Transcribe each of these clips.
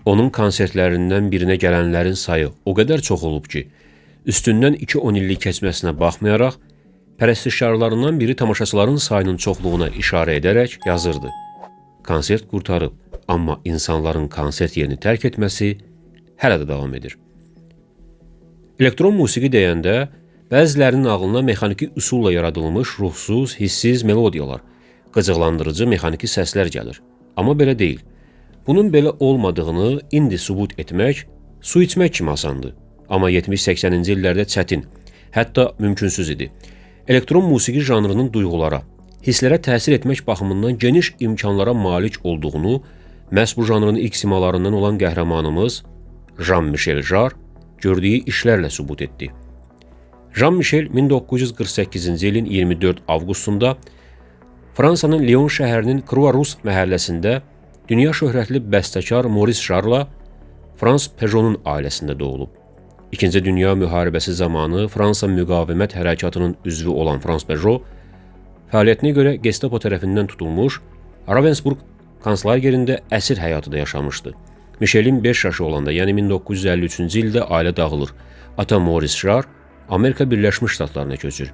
Onun konsertlərindən birinə gələnlərin sayı o qədər çox olub ki, üstündən 2-10 illik keçməsinə baxmayaraq, pərəstişkarlarından biri tamaşaçıların sayının çoxluğuna işarə edərək yazırdı. Konsert qurtarıb, amma insanların konsert yerini tərk etməsi hələ də davam edir. Elektron musiqi deyəndə, bəzilərinin ağlına mexaniki üsulla yaradılmış ruhsuz, hissiz melodiyalar, qıcıqlandırıcı mexaniki səslər gəlir. Amma belə deyil. Bunun belə olmadığını indi sübut etmək, su içmək kimi asandır. Amma 70-80-ci illərdə çətin, hətta mümkünsüz idi. Elektron musiqi janrının duyğulara, hisslərə təsir etmək baxımından geniş imkanlara malik olduğunu məhz bu janrın ilk simalarından olan qəhrəmanımız Jean-Michel Jarre gördüyü işlərlə sübut etdi. Jean-Michel 1948-ci ilin 24 avqustunda Fransanın Lyon şəhərinin Croix-Rousse məhəlləsində dünya şöhrətli bəstəkar Maurice Jarre'la Frans Peugeot'un ailəsində doğulub. İkinci Dünya müharibəsi zamanı Fransa müqavimət hərəkatının üzvü olan Frans Peugeot fəaliyyətinə görə Gestapo tərəfindən tutulmuş, Ravensburg konslagerində əsir həyatı da yaşamışdı. Michel'in 5 yaşı olanda, yəni 1953-cü ildə ailə dağılır. Ata Maurice Jarre Amerika Birləşmiş Ştatlarına köçür.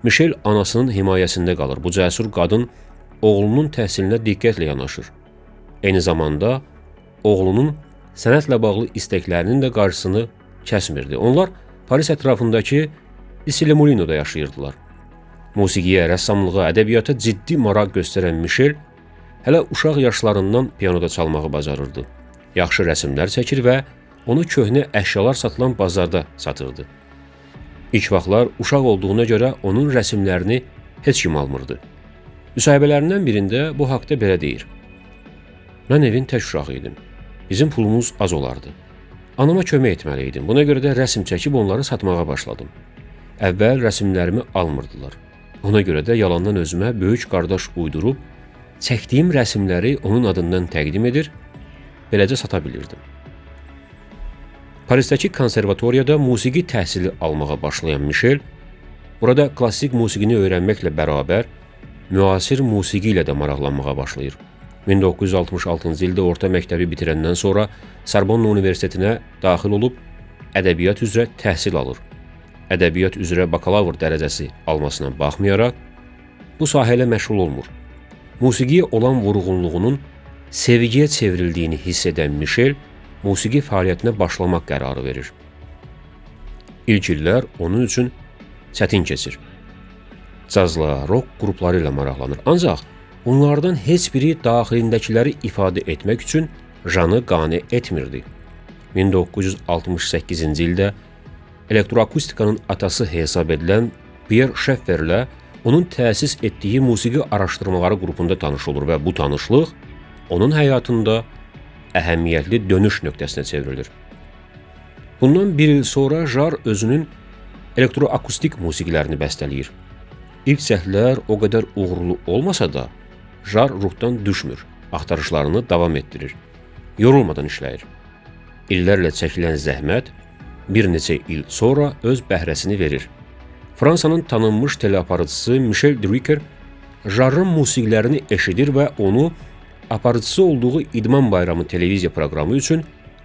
Michel anasının himayəsində qalır. Bu cəsur qadın oğlunun təhsilinə diqqətlə yanaşır. Eyni zamanda oğlunun sənətlə bağlı istəklərinin də qarşısını kəsmirdi. Onlar Paris ətrafındakı Issy-les-Moulineauxda yaşayırdılar. Musiqiyə, rəssamlığa, ədəbiyyata ciddi maraq göstərən Michel hələ uşaq yaşlarından pianoda çalmağı bacarırdı. Yaxşı rəsmlər çəkir və onu köhnə əşyalar satılan bazarda satırdı. İlk vaxtlar uşaq olduğuna görə onun rəsmlərini heç kim almırdı. Müsahibələrindən birində bu haqda belə deyir. Mən evin tək uşağı idim. Bizim pulumuz az olardı. Anama kömək etməli idim. Buna görə də rəsm çəkib onları satmağa başladım. Əvvəl rəsmlərimi almırdılar. Ona görə də yalandan özümə böyük qardaş uydurub, çəkdiyim rəsmləri onun adından təqdim edir, beləcə sata bilirdim. Parisdəki konservatoriyada musiqi təhsili almağa başlayan Michel, burada klassik musiqini öyrənməklə bərabər, müasir musiqi ilə də maraqlanmağa başlayır. 1966-cı ildə orta məktəbi bitirəndən sonra Sorbonne Universitetinə daxil olub, ədəbiyyat üzrə təhsil alır. Ədəbiyyat üzrə bakalavr dərəcəsi almasına baxmayaraq, bu sahələ məşğul olmur. Musiqiyə olan vurğunluğunun sevgiyə çevrildiyini hiss edən Michel, musiqi fəaliyyətinə başlamaq qərarı verir. İlk illər onun üçün çətin keçir. Cazla, rock qrupları ilə maraqlanır. Ancaq bunlardan heç biri daxilindəkiləri ifadə etmək üçün Jean'ı qane etmirdi. 1968-ci ildə elektroakustikanın atası hesab edilən Pierre Schaeffer'lə onun təsis etdiyi musiqi araşdırmaları qrupunda tanış olur və bu tanışlıq onun həyatında əhəmiyyətli dönüş nöqtəsinə çevrilir. Bundan bir il sonra Jarre özünün elektroakustik musiqilərini bəstələyir. İlk cəhdlər o qədər uğurlu olmasa da, Jarre ruhdan düşmür, axtarışlarını davam etdirir, yorulmadan işləyir. İllərlə çəkilən zəhmət bir neçə il sonra öz bəhrəsini verir. Fransanın tanınmış teleaparıcısı Michel Drucker Jarre'ın musiqilərini eşidir və onu aparıcısı olduğu İdman Bayramı televiziya proqramı üçün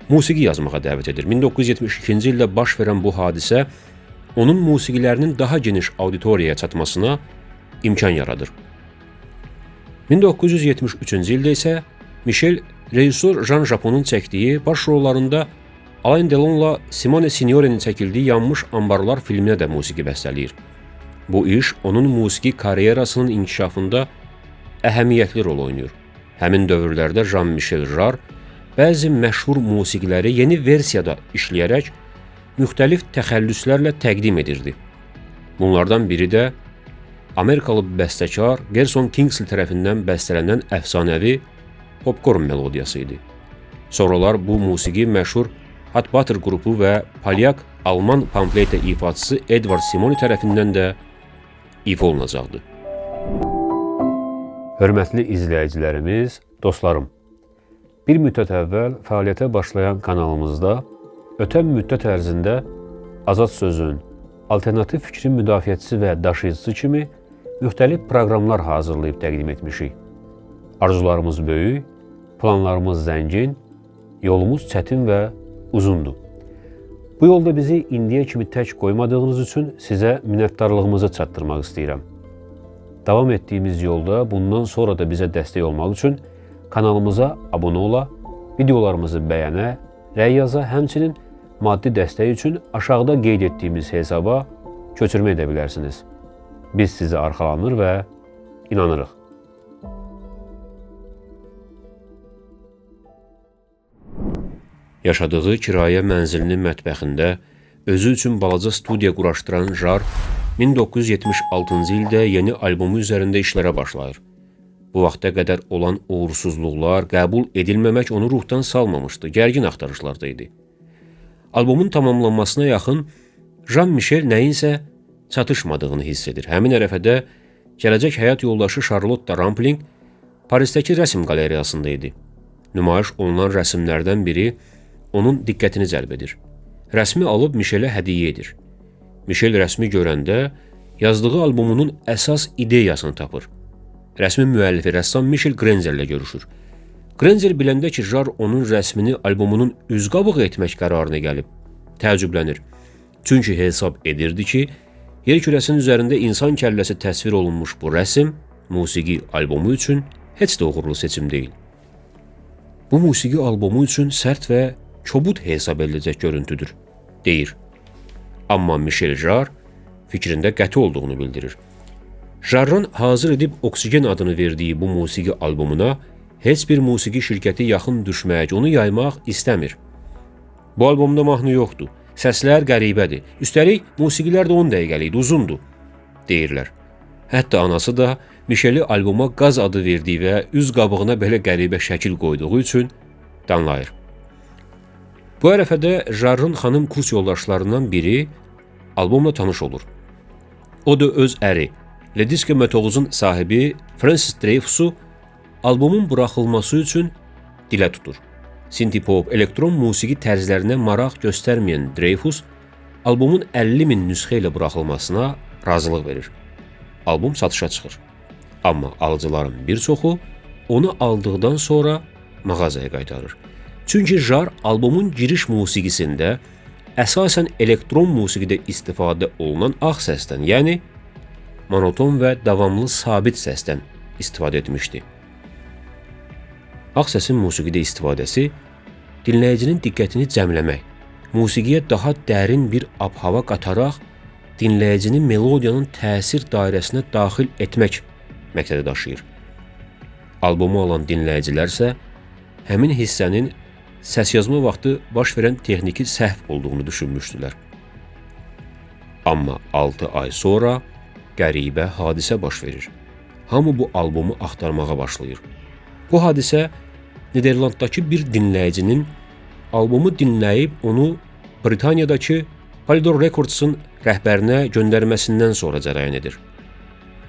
musiqi yazmağa dəvət edir. 1972-ci ildə baş verən bu hadisə onun musiqilərinin daha geniş auditoriyaya çatmasına imkan yaradır. 1973-cü ildə isə Michel rejissor Jean Japonun çəkdiyi, baş rollarında Alain Delon'la Simone Signore'nin çəkildiyi Yanmış Ambarlar filminə də musiqi bəstələyir. Bu iş onun musiqi karyerasının inkişafında əhəmiyyətli rol oynayır. Həmin dövrlərdə Jean-Michel Jarre bəzi məşhur musiqiləri yeni versiyada işləyərək müxtəlif təxəllüslərlə təqdim edirdi. Bunlardan biri də Amerikalı bəstəkar Gerson Kingsley tərəfindən bəstələnən əfsanəvi Popcorn melodiyası idi. Sonralar bu musiqi məşhur Hot Butter qrupu və polyak-alman pamfleytə ifaçısı Edward Simoni tərəfindən də ifa olunacaqdı. Hörmətli izləyicilərimiz, dostlarım, bir müddət əvvəl fəaliyyətə başlayan kanalımızda ötən müddət ərzində azad sözün, alternativ fikrin müdafiəçisi və daşıyıcısı kimi müxtəlif proqramlar hazırlayıb təqdim etmişik. Arzularımız böyük, planlarımız zəngin, yolumuz çətin və uzundur. Bu yolda bizi indiyə kimi tək qoymadığınız üçün sizə minnətdarlığımızı çatdırmaq istəyirəm. Davam etdiyimiz yolda bundan sonra da bizə dəstək olmaq üçün kanalımıza abunə ola, videolarımızı bəyənə, rəy yaza, həmçinin maddi dəstək üçün aşağıda qeyd etdiyimiz hesaba köçürmə edə bilərsiniz. Biz sizə arxalanır və inanırıq. Yaşadığı kirayə mənzilinin mətbəxində özü üçün balaca studiya quraşdıran Jar 1976-cı ildə yeni albomu üzərində işlərə başlayır. Bu vaxta qədər olan uğursuzluqlar, qəbul edilməmək onu ruhdan salmamışdı, gərgin axtarışlarda idi. Albomun tamamlanmasına yaxın Jean-Michel nəyinsə çatışmadığını hiss edir. Həmin ərəfədə gələcək həyat yoldaşı Charlotte Rampling Parisdəki rəsm qalereyasında idi. Nümayiş olunan rəsmlərdən biri onun diqqətini cəlb edir. Rəsmi alıb Michelə hədiyyə edir. Michel rəsmi görəndə yazdığı albomunun əsas ideyasını tapır. Rəsmin müəllifi rəssam Michel Grenzellə görüşür. Grenzel biləndə ki, Jar onun rəsmini albomunun üzqabığı etmək qərarına gəlib, təəccüblənir. Çünki hesab edirdi ki, yer kürəsinin üzərində insan kəlləsi təsvir olunmuş bu rəsm musiqi albomu üçün heç də uğurlu seçim deyil. Bu musiqi albomu üçün sərt və kobud hesab ediləcək görüntüdür, deyir. Amma Michel Jar fikrində qəti olduğunu bildirir. Jar'ın hazır edib Oksigen adını verdiyi bu musiqi albomuna heç bir musiqi şirkəti yaxın düşmək, onu yaymaq istəmir. Bu albomda mahnı yoxdur, səslər qəribədir, üstəlik musiqilər də 10 dəqiqəlikdir, uzundur, deyirlər. Hətta anası da Michel'i alboma Qaz adı verdiyi və üz qabığına belə qəribə şəkil qoyduğu üçün danlayır. Bu ərəfədə Jar'ın xanım kurs yoldaşlarından biri albomla tanış olur. O da öz əri, Le Disque Metoğuzun sahibi Francis Dreyfusu albomun buraxılması üçün dilə tutur. Synthpop, elektron musiqi tərzlərinə maraq göstərməyən Dreyfus albomun 50.000 nüsxə ilə buraxılmasına razılıq verir. Albom satışa çıxır. Amma alıcıların bir çoxu onu aldıqdan sonra mağazaya qaytarır. Çünki Jar albomun giriş musiqisində əsasən elektron musiqidə istifadə olunan ağ səsdən, yəni monoton və davamlı sabit səsdən istifadə etmişdi. Ağ səsin musiqidə istifadəsi dinləyicinin diqqətini cəmləmək, musiqiyə daha dərin bir ab-hava qataraq dinləyicini melodiyanın təsir dairəsinə daxil etmək məqsədi daşıyır. Albomu alan dinləyicilər isə həmin hissənin səs yazma vaxtı baş verən texniki səhv olduğunu düşünmüşdülər. Amma 6 ay sonra qəribə hadisə baş verir. Hamı bu albomu axtarmağa başlayır. Bu hadisə Niderlanddakı bir dinləyicinin albomu dinləyib onu Britaniyadakı Polydor Records'ın rəhbərinə göndərməsindən sonra cərəyan edir.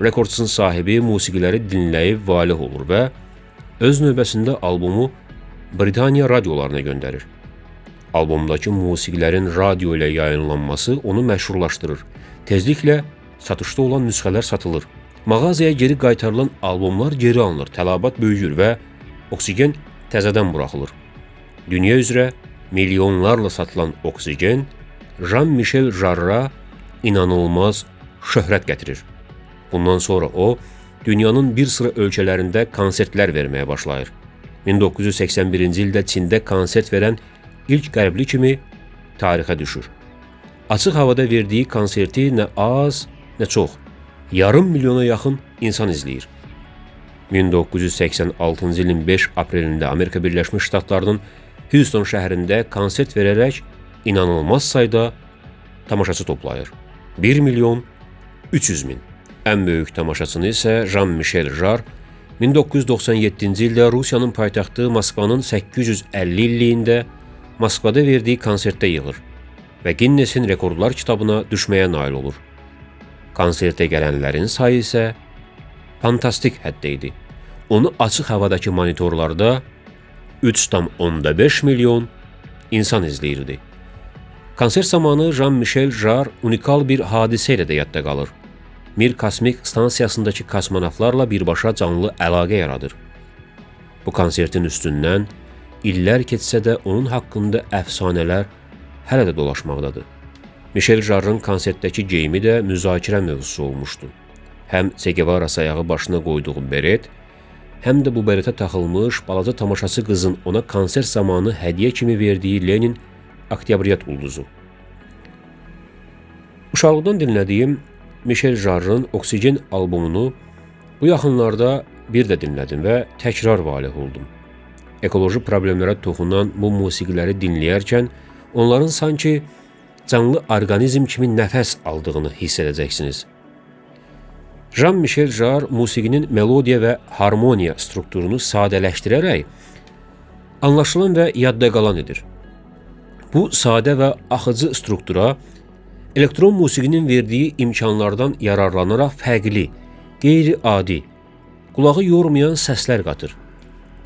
Records'ın sahibi musiqiləri dinləyib valih olur və öz növbəsində albomu Britaniya radiolarına göndərir. Albomdakı musiqilərin radio ilə yayınlanması onu məşhurlaşdırır. Tezliklə satışda olan nüsxələr satılır. Mağazaya geri qaytarılan albomlar geri alınır, tələbat böyüyür və Oksigen təzədən buraxılır. Dünya üzrə milyonlarla satılan Oksigen Jean-Michel Jar'a inanılmaz şöhrət gətirir. Bundan sonra o, dünyanın bir sıra ölkələrində konsertlər verməyə başlayır. 1981-ci ildə Çində konsert verən ilk qərbli kimi tarixə düşür. Açıq havada verdiyi konserti nə az, nə çox, yarım milyona yaxın insan izləyir. 1986-cı ilin 5 aprelində Amerika Birləşmiş Ştatlarının Houston şəhərində konsert verərək inanılmaz sayda tamaşaçı toplayır. 1 milyon 300 min. Ən böyük tamaşaçını isə Jean-Michel Jar 1997-ci ildə Rusiyanın paytaxtı Moskvanın 850 illiyində Moskvada verdiyi konsertdə yığır və Guinness-in rekordlar kitabına düşməyə nail olur. Konsertə gələnlərin sayı isə fantastik həddə idi. Onu açıq havadakı monitorlarda 3,5 milyon insan izləyirdi. Konsert zamanı Jean-Michel Jar unikal bir hadisə ilə də yadda qalır. Mir kosmik stansiyasındakı kosmonavtlarla birbaşa canlı əlaqə yaradır. Bu konsertin üstündən illər keçsə də onun haqqında əfsanələr hələ də dolaşmaqdadır. Michel Jarre'ın konsertdəki geyimi də müzakirə mövzusu olmuşdu. Həm Che Guevara sayağı başına qoyduğu beret, həm də bu beretə taxılmış balaca tamaşaçı qızın ona konsert zamanı hədiyyə kimi verdiyi Lenin Oktyabryat ulduzu. Uşaqlıqdan dinlədiyim Michel Jarre'ın Oksigen albomunu bu yaxınlarda bir də dinlədim və təkrar valeh oldum. Ekoloji problemlərə toxunan bu musiqiləri dinləyərkən onların sanki canlı orqanizm kimi nəfəs aldığını hiss edəcəksiniz. Jean-Michel Jarre musiqinin melodiya və harmoniya strukturunu sadələşdirərək anlaşılan və yadda qalan edir. Bu sadə və axıcı struktura elektron musiqinin verdiyi imkanlardan yararlanaraq fərqli, qeyri-adi, qulağı yormayan səslər qatır.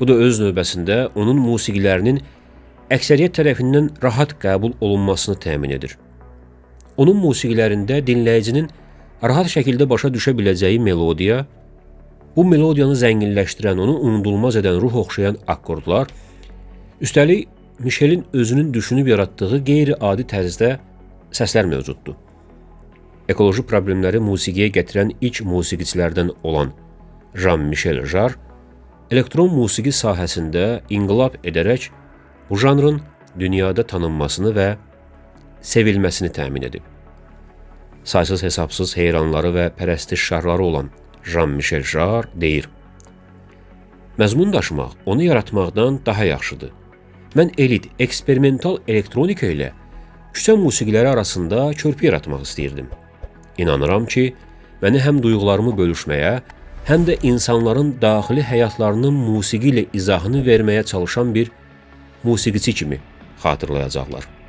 Bu da öz növbəsində onun musiqilərinin əksəriyyət tərəfindən rahat qəbul olunmasını təmin edir. Onun musiqilərində dinləyicinin rahat şəkildə başa düşə biləcəyi melodiya, bu melodiyanı zənginləşdirən, onu unudulmaz edən, ruh oxşayan akkordlar, üstəlik Michel'in özünün düşünüb yaratdığı qeyri-adi tərzdə səslər mövcuddur. Ekoloji problemləri musiqiyə gətirən ilk musiqiçilərdən olan Jean-Michel Jarre, elektron musiqi sahəsində inqilab edərək bu janrın dünyada tanınmasını və sevilməsini təmin edib. Saysız hesabsız heyranları və pərəstişkarları olan Jean-Michel Jarre deyir: "Məzmun daşımaq onu yaratmaqdan daha yaxşıdır. Mən elit, eksperimental elektronika ilə küçə musiqiləri arasında körpü yaratmaq istəyirdim. İnanıram ki, məni həm duyğularımı bölüşməyə, həm də insanların daxili həyatlarının musiqi ilə izahını verməyə çalışan bir musiqiçi kimi xatırlayacaqlar."